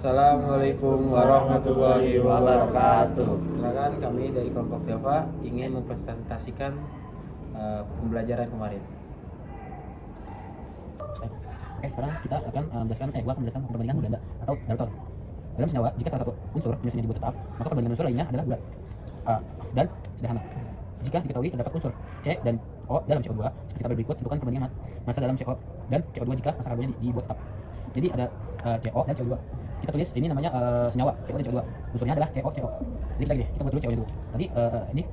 Assalamualaikum warahmatullahi wabarakatuh. Silakan, kami dari kelompok Java ingin mempresentasikan pembelajaran kemarin. Oke, sekarang kita akan menjelaskan perbandingan ganda atau Dalton. Dalam senyawa, jika salah satu unsur penyusunnya dibuat tetap, maka perbandingan unsur lainnya adalah bulat dan sederhana. Jika diketahui terdapat unsur C dan O dalam CO2, seperti tabel berikut, tentukan perbandingan massa dalam CO dan CO2 jika massa karbonnya dibuat tetap. Jadi ada CO dan CO2. Kita tulis ini namanya senyawa CO dan CO2. Unsurnya adalah CO. Jadi kita buat dulu CO-nya dulu. Nanti ini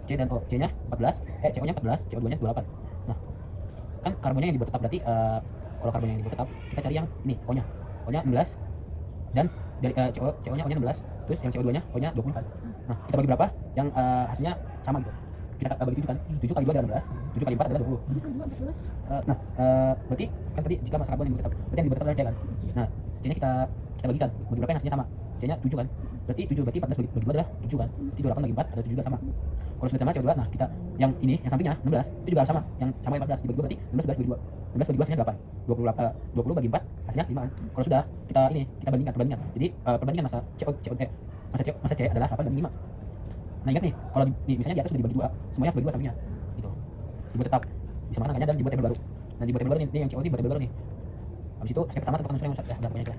C dan O. C-nya 14, CO-nya 14, CO2-nya 28. Nah, kan karbonnya yang dibuat tetap, berarti kalau karbonnya yang dibuat tetap, kita cari yang ini, O-nya. O-nya 16 dan dari CO-nya O-nya 16, terus yang CO2-nya O-nya 24. Nah, kita bagi berapa? Yang hasilnya sama gitu. Kita bagi 7 kan. 7 kali 2 adalah 16, 7 kali 4 adalah 20. Berarti kan tadi jika massa karbon yang dibuat tetap, berarti yang dibuat tetap adalah C kan. Nah, C-nya kita bagikan. Bagi berapa yang hasilnya sama? C-nya 7 kan. Berarti 7 berarti 14 bagi 2 adalah 7 kan. Jadi 28 bagi 4 ada 7 juga sama. Kalau sudah sama CO2, nah kita yang ini yang sampingnya 16 itu juga sama. Yang sama yang 14 dibagi 2 berarti 16 bagi 2. 16 bagi 2 hasilnya 8. 20 bagi 4 hasilnya 5 kan. Kalau sudah kita bandingkan. Jadi perbandingan massa C adalah 8 banding 5. Nah, ingat nih, kalau misalnya di atas sudah dibagi 2, semuanya harus bagi 2 sampingnya. Gitu. Dibuat tetap disamakan angkanya dan dibuat tabel baru. Nah, dibuat tabel baru nih, yang CO ini buat tabel baru nih. Habis itu step pertama tentukan unsur yang rusak ya, pokoknya gitu.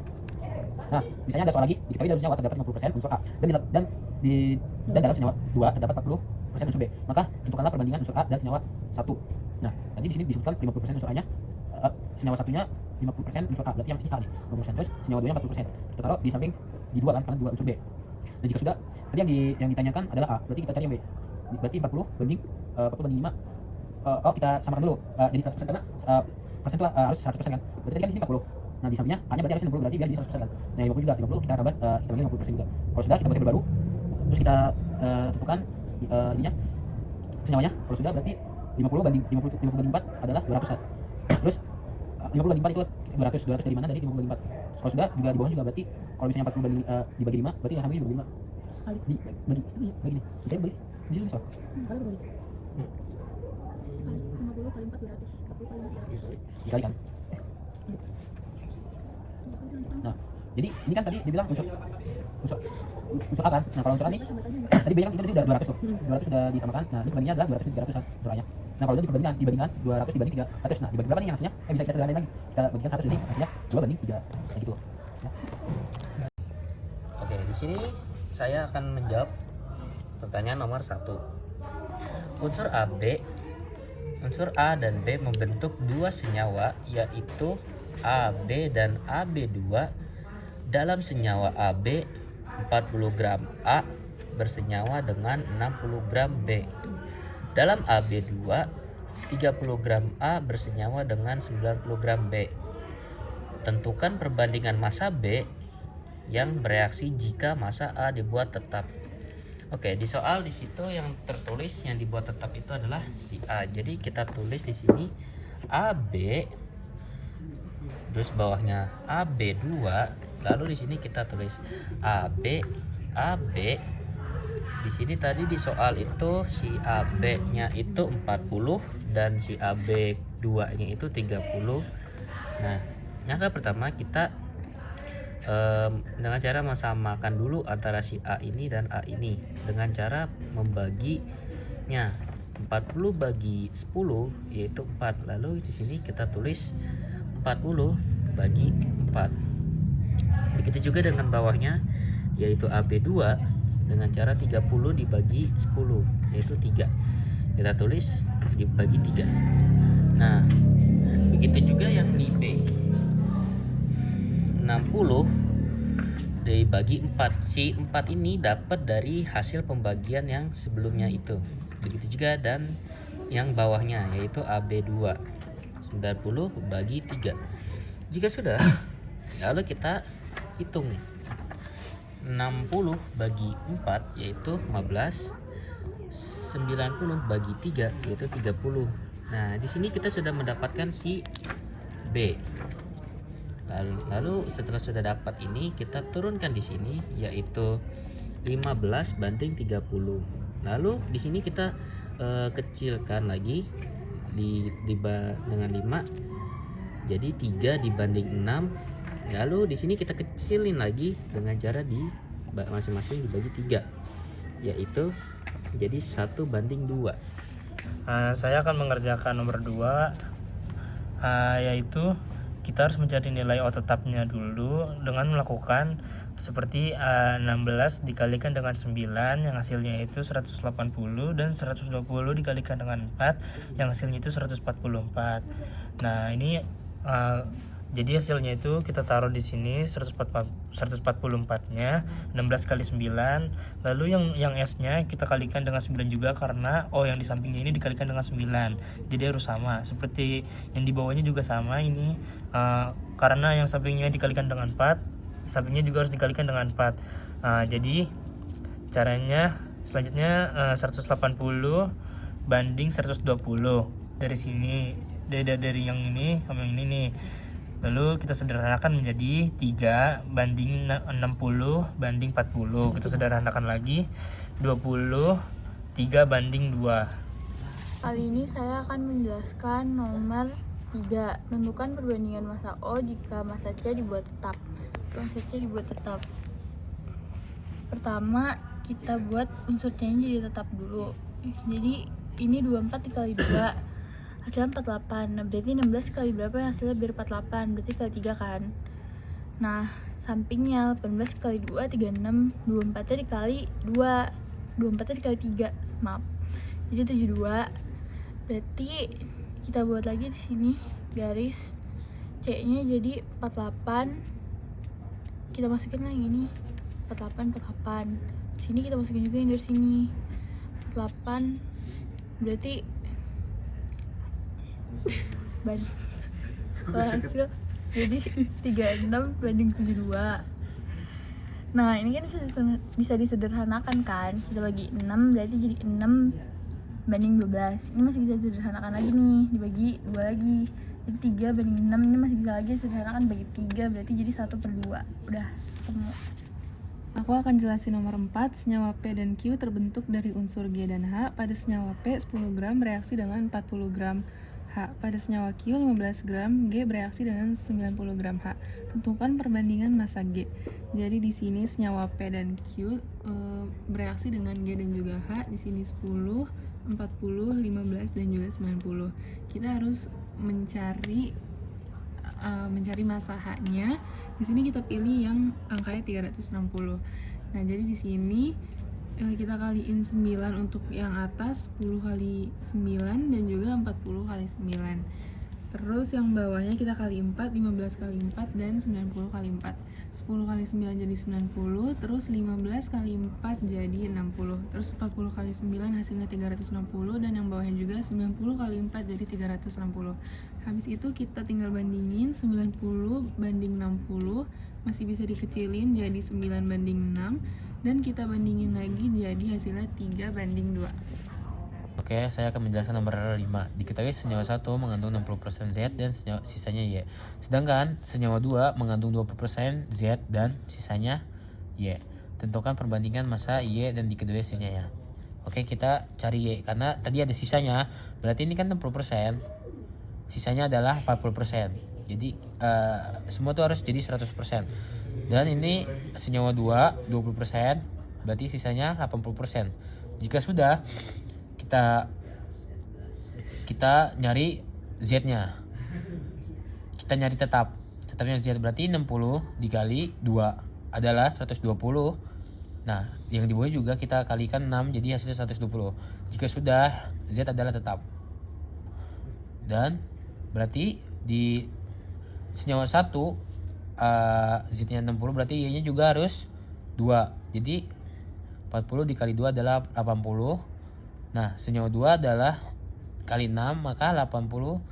Nah, misalnya ada soal lagi, diketahui dalam senyawa terdapat 50% unsur A dan dalam senyawa 2 terdapat 40% unsur B. Maka tentukanlah perbandingan unsur A dan senyawa 1. Nah, tadi di sini disebutkan 50% unsur A-nya, senyawa satunya 50% unsur A, berarti yang sini A nih, 50%, terus senyawa 2-nya 40%. Kita taruh di samping di 2 kan, karena 2 unsur B. Dan jika sudah, tadi yang ditanyakan adalah A, berarti kita cari yang B. Berarti 40 banding 5. Kita samakan dulu. Jadi 100% karena persen itu harus 100% kan. Berarti tadi kan di sini 40. Nah, di sampingnya A-nya berarti harus 60, berarti biar jadi 100% kan. Nah, 50 juga, 50 kita tambah kita bagi 50% juga. Kalau sudah, kita buat tabel baru. Terus kita tentukan ininya senyawanya. Kalau sudah berarti 50 banding 4 adalah 200 kan. Terus 50 banding 4 itu 200 dari mana? Dari 50 banding 4. Kalau sudah juga di bawah juga, berarti kalau misalnya 40 banding dibagi 5, berarti yang sampingnya juga 5. Bagi nih. Kita bagi di sini soal. Kali bagi. 50 kali 4 200. 40 kali 4 Dikali kan. Nah, jadi ini kan tadi dibilang unsur A kan. Nah, kalau unsur A nih tadi banyak itu udah 200 tuh. 200 sudah disamakan. Nah, ini bandingnya adalah 200 300 kan unsur A-nya. Nah, kalau udah dibandingkan 200 dibanding 300. Nah, dibagi berapa nih yang hasilnya? Bisa kita sederhanain lagi. Kita bagikan 100 jadi hasilnya 2 banding 3. Kayak gitu. Ya. Oke, di sini saya akan menjawab pertanyaan nomor 1. Unsur A dan B membentuk dua senyawa, yaitu AB dan AB2. Dalam senyawa AB, 40 gram A bersenyawa dengan 60 gram B. Dalam AB2, 30 gram A bersenyawa dengan 90 gram B. Tentukan perbandingan massa B yang bereaksi jika massa A dibuat tetap. Oke, di soal di situ yang tertulis yang dibuat tetap itu adalah si A. Jadi kita tulis di sini AB, terus bawahnya AB2, lalu di sini kita tulis AB. Di sini tadi di soal itu si AB-nya itu 40 dan si AB2-nya itu 30. Nah, langkah pertama kita dengan cara mensamakan dulu antara si A ini dan A ini dengan cara membaginya. 40 bagi 10 yaitu 4. Lalu di sini kita tulis 40 bagi 4. Begitu juga dengan bawahnya yaitu AB2 dengan cara 30 dibagi 10 yaitu 3. Kita tulis dibagi 3. Nah, begitu juga yang di B. 60 dibagi 4. Si 4 ini dapat dari hasil pembagian yang sebelumnya itu. Begitu juga dan yang bawahnya yaitu AB2. 90 bagi 3. Jika sudah, lalu kita hitung. 60 bagi 4 yaitu 15. 90 bagi 3 yaitu 30. Nah, di sini kita sudah mendapatkan si B. Lalu setelah sudah dapat ini kita turunkan di sini yaitu 15 banding 30. Lalu di sini kita kecilkan lagi dengan 5. Jadi 3 dibanding 6 Lalu di sini kita kecilin lagi dengan cara di masing-masing dibagi 3, yaitu jadi 1:2. Saya akan mengerjakan nomor 2, yaitu kita harus mencari nilai O tetapnya dulu dengan melakukan seperti 16 dikalikan dengan 9 yang hasilnya itu 180, dan 120 dikalikan dengan 4 yang hasilnya itu 144. Nah, ini jadi hasilnya itu kita taruh di sini 144-nya 16 kali 9. Lalu yang S-nya kita kalikan dengan 9 juga, karena O yang di sampingnya ini dikalikan dengan 9. Jadi harus sama. Seperti yang di bawahnya juga sama ini. Karena yang sampingnya dikalikan dengan 4, sampingnya juga harus dikalikan dengan 4. Jadi caranya selanjutnya 180 banding 120 dari sini, dari yang ini sama yang ini nih. Lalu kita sederhanakan menjadi 3 banding 60 banding 40. Kita sederhanakan lagi 20 3 banding 2. Kali ini saya akan menjelaskan nomor 3. Tentukan perbandingan massa O jika massa C dibuat tetap. Unsur C dibuat tetap. Pertama, kita buat unsur C-nya jadi tetap dulu. Jadi ini 24 dikali 2 hasilnya 48. Nah, berarti 16 kali berapa yang hasilnya biar 48? Berarti kali 3 kan. Nah, sampingnya 18 kali 2 36. 24 nya dikali 2, 24 nya dikali 3, maaf. Jadi 72. Berarti kita buat lagi di sini garis C-nya jadi 48. Kita masukin lagi ini 48 48. Sini kita masukin juga yang dari sini 48. Berarti kalau hasil jadi 36 banding 72. Nah, ini kan bisa disederhanakan kan. Kita bagi 6 berarti jadi 6 banding 12. Ini masih bisa disederhanakan lagi nih, dibagi 2 lagi. Jadi 3 banding 6 ini masih bisa lagi disederhanakan bagi 3, berarti jadi 1/2. Udah ketemu. Aku akan jelasin nomor 4. Senyawa P dan Q terbentuk dari unsur G dan H. Pada senyawa P 10 gram bereaksi dengan 40 gram H. Pada senyawa Q 15 gram, G bereaksi dengan 90 gram H. Tentukan perbandingan massa G. Jadi di sini senyawa P dan Q bereaksi dengan G dan juga H. Di sini 10, 40, 15 dan juga 90. Kita harus mencari massa H-nya. Di sini kita pilih yang angkanya 360. Nah, jadi di sini kita kaliin 9 untuk yang atas, 10 kali 9 dan juga 40 kali 9. Terus yang bawahnya kita kali 4, 15 kali 4 dan 90 kali 4. 10 kali 9 jadi 90, terus 15 kali 4 jadi 60. Terus 40 kali 9 hasilnya 360, dan yang bawahnya juga 90 kali 4 jadi 360. Habis itu kita tinggal bandingin 90 banding 60, masih bisa dikecilin jadi 9 banding 6. Dan kita bandingin lagi jadi hasilnya 3 banding 2. Oke, saya akan menjelaskan nomor 5. Diketahui senyawa 1 mengandung 60% Z dan sisanya Y. Sedangkan senyawa 2 mengandung 20% Z dan sisanya Y. Tentukan perbandingan massa Y dan di kedua sisanya. Oke, kita cari Y. Karena tadi ada sisanya, berarti ini kan 60%. Sisanya adalah 40%. Jadi semua itu harus jadi 100%. Dan ini senyawa 2 20%, berarti sisanya 80%. Jika sudah, kita nyari Z-nya. Kita nyari tetapnya Z, berarti 60 dikali 2 adalah 120. Nah, yang di bawah juga kita kalikan 6, jadi hasilnya 120. Jika sudah, Z adalah tetap. Dan berarti di senyawa 1 Z-nya 60, berarti Y-nya juga harus 2. Jadi 40 dikali 2 adalah 80. Nah, senyawa 2 adalah kali 6, maka 80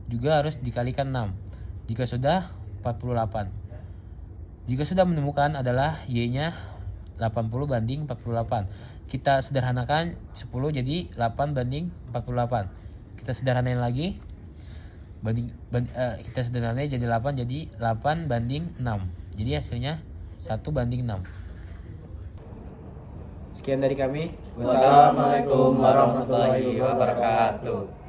juga harus dikalikan 6. Jika sudah, 48. Jika sudah menemukan adalah Y-nya 80 banding 48. Kita sederhanakan 10 jadi 8 banding 48. Kita sederhanain lagi. Kita sederhanain jadi 8, jadi 8 banding 6. Jadi hasilnya 1 banding 6. Sekian dari kami. Wassalamualaikum warahmatullahi wabarakatuh.